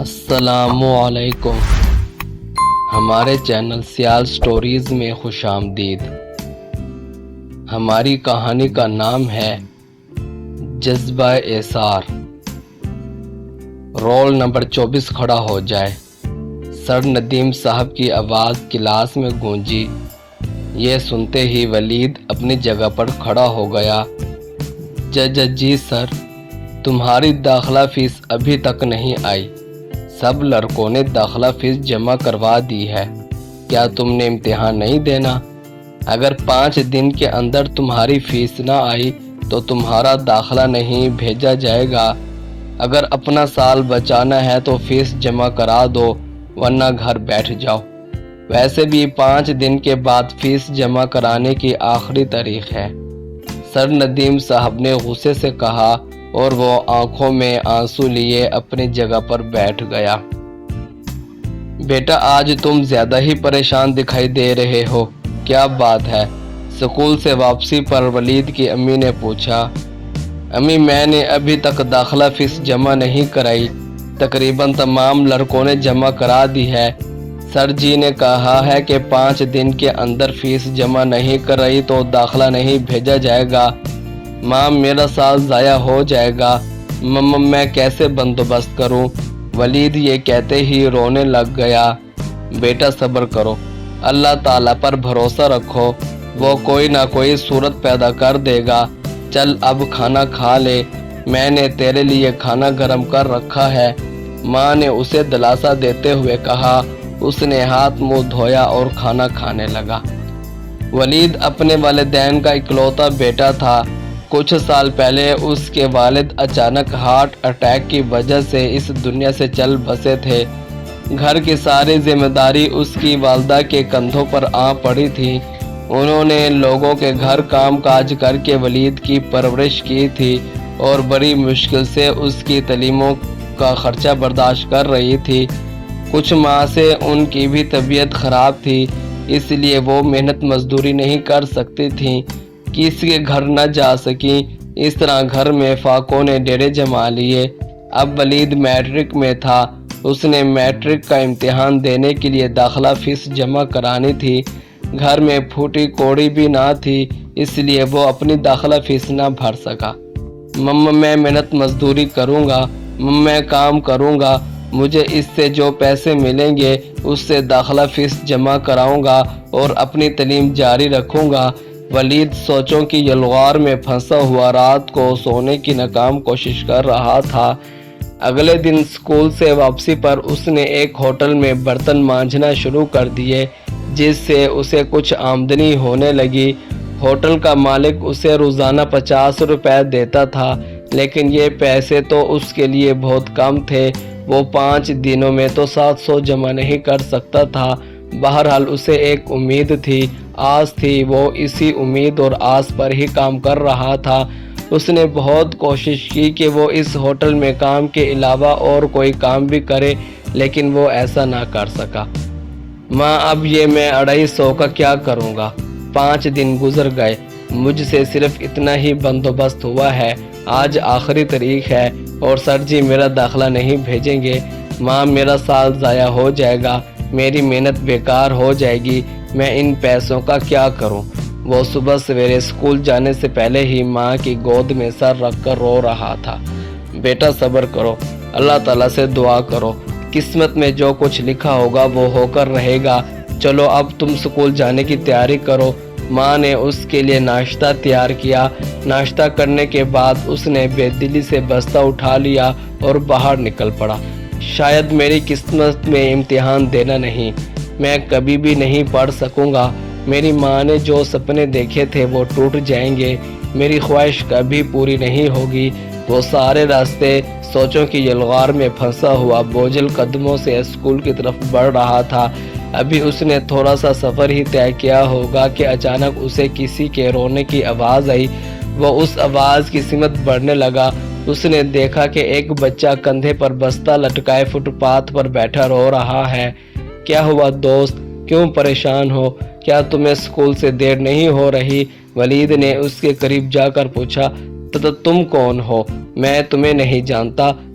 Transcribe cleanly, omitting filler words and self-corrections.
السلام علیکم، ہمارے چینل سیال سٹوریز میں خوش آمدید۔ ہماری کہانی کا نام ہے جذبہ ایثار۔ رول نمبر 24 کھڑا ہو جائے۔ سر ندیم صاحب کی آواز کلاس میں گونجی۔ یہ سنتے ہی ولید اپنی جگہ پر کھڑا ہو گیا۔ جی سر، تمہاری داخلہ فیس ابھی تک نہیں آئی۔ سب لڑکوں نے داخلہ فیس جمع کروا دی ہے، کیا تم نے امتحان نہیں دینا؟ اگر 5 دن کے اندر تمہاری فیس نہ آئی تو تمہارا داخلہ نہیں بھیجا جائے گا۔ اگر اپنا سال بچانا ہے تو فیس جمع کرا دو، ورنہ گھر بیٹھ جاؤ۔ ویسے بھی 5 دن کے بعد فیس جمع کرانے کی آخری تاریخ ہے، سر ندیم صاحب نے غصے سے کہا، اور وہ آنکھوں میں آنسو لیے اپنی جگہ پر بیٹھ گیا۔ بیٹا، آج تم زیادہ ہی پریشان دکھائی دے رہے ہو، کیا بات ہے؟ اسکول سے واپسی پر ولید کی امی نے پوچھا۔ امی، میں نے ابھی تک داخلہ فیس جمع نہیں کرائی، تقریباً تمام لڑکوں نے جمع کرا دی ہے۔ سر جی نے کہا ہے کہ 5 دن کے اندر فیس جمع نہیں کرائی تو داخلہ نہیں بھیجا جائے گا۔ ماں، میرا سال ضائع ہو جائے گا، میں کیسے بندوبست کروں؟ ولید یہ کہتے ہی رونے لگ گیا۔ بیٹا صبر کرو، اللہ تعالیٰ پر بھروسہ رکھو، وہ کوئی نہ کوئی صورت پیدا کر دے گا۔ چل اب کھانا کھا لے، میں نے تیرے لیے کھانا گرم کر رکھا ہے، ماں نے اسے دلاسا دیتے ہوئے کہا۔ اس نے ہاتھ منہ دھویا اور کھانا کھانے لگا۔ ولید اپنے والدین کا اکلوتا بیٹا تھا۔ کچھ سال پہلے اس کے والد اچانک ہارٹ اٹیک کی وجہ سے اس دنیا سے چل بسے تھے۔ گھر کی ساری ذمہ داری اس کی والدہ کے کندھوں پر آ پڑی تھی۔ انہوں نے لوگوں کے گھر کام کاج کر کے ولید کی پرورش کی تھی اور بڑی مشکل سے اس کی تعلیموں کا خرچہ برداشت کر رہی تھی۔ کچھ ماہ سے ان کی بھی طبیعت خراب تھی، اس لیے وہ محنت مزدوری نہیں کر سکتی تھیں، کسی کے گھر نہ جا سکیں۔ اس طرح گھر میں فاقوں نے ڈیرے جما لیے۔ اب ولید میٹرک میں تھا، اس نے میٹرک کا امتحان دینے کے لیے داخلہ فیس جمع کرانی تھی۔ گھر میں پھوٹی کوڑی بھی نہ تھی، اس لیے وہ اپنی داخلہ فیس نہ بھر سکا۔ میں محنت مزدوری کروں گا، میں کام کروں گا، مجھے اس سے جو پیسے ملیں گے اس سے داخلہ فیس جمع کراؤں گا اور اپنی تعلیم جاری رکھوں گا۔ ولید سوچوں کی یلغار میں پھنسا ہوا رات کو سونے کی ناکام کوشش کر رہا تھا۔ اگلے دن اسکول سے واپسی پر اس نے ایک ہوٹل میں برتن مانجھنا شروع کر دیے، جس سے اسے کچھ آمدنی ہونے لگی۔ ہوٹل کا مالک اسے روزانہ 50 روپے دیتا تھا، لیکن یہ پیسے تو اس کے لیے بہت کم تھے۔ وہ 5 دنوں میں تو 700 جمع نہیں کر سکتا تھا۔ بہرحال اسے ایک امید تھی، آس تھی، وہ اسی امید اور آس پر ہی کام کر رہا تھا۔ اس نے بہت کوشش کی کہ وہ اس ہوٹل میں کام کے علاوہ اور کوئی کام بھی کرے، لیکن وہ ایسا نہ کر سکا۔ ماں، اب یہ میں 250 کا کیا کروں گا؟ 5 دن گزر گئے، مجھ سے صرف اتنا ہی بندوبست ہوا ہے۔ آج آخری تاریخ ہے اور سر جی میرا داخلہ نہیں بھیجیں گے۔ ماں، میرا سال ضائع ہو جائے گا، میری محنت بیکار ہو جائے گی، میں ان پیسوں کا کیا کروں؟ وہ صبح سویرے اسکول جانے سے پہلے ہی ماں کی گود میں سر رکھ کر رو رہا تھا۔ بیٹا صبر کرو، اللہ تعالیٰ سے دعا کرو، قسمت میں جو کچھ لکھا ہوگا وہ ہو کر رہے گا۔ چلو اب تم اسکول جانے کی تیاری کرو۔ ماں نے اس کے لیے ناشتہ تیار کیا۔ ناشتہ کرنے کے بعد اس نے بے دلی سے بستہ اٹھا لیا اور باہر نکل پڑا۔ شاید میری قسمت میں امتحان دینا نہیں، میں کبھی بھی نہیں پڑھ سکوں گا۔ میری ماں نے جو سپنے دیکھے تھے وہ ٹوٹ جائیں گے، میری خواہش کبھی پوری نہیں ہوگی۔ وہ سارے راستے سوچوں کی یلغار میں پھنسا ہوا بوجھل قدموں سے اسکول کی طرف بڑھ رہا تھا۔ ابھی اس نے تھوڑا سا سفر ہی طے کیا ہوگا کہ اچانک اسے کسی کے رونے کی آواز آئی۔ وہ اس آواز کی سمت بڑھنے لگا۔ اس نے دیکھا کہ ایک بچہ کندھے پر بستہ لٹکائے فٹ پاتھ پر بیٹھا رو رہا ہے۔ کیا ہوا دوست، کیوں پریشان ہو؟ کیا تمہیں اسکول سے دیر نہیں ہو رہی؟ ولید نے اس کے قریب جا کر پوچھا۔ تم کون ہو؟ میں تمہیں نہیں جانتا،